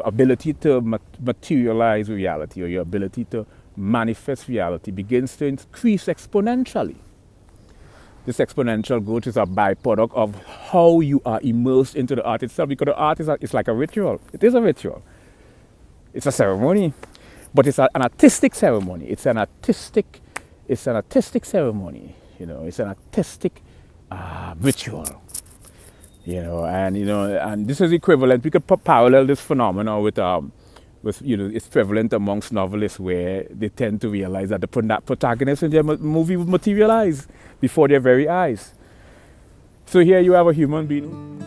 ability to materialize reality, or your ability to manifest reality, begins to increase exponentially. This exponential growth is a byproduct of how you are immersed into the art itself, because the art is like a ritual. It is a ritual. It's a ceremony, but it's an artistic ceremony. It's an artistic ceremony. It's an artistic ritual. And this is equivalent. We could parallel this phenomenon with it's prevalent amongst novelists, where they tend to realize that the protagonist in their movie would materialize before their very eyes. So here you have a human being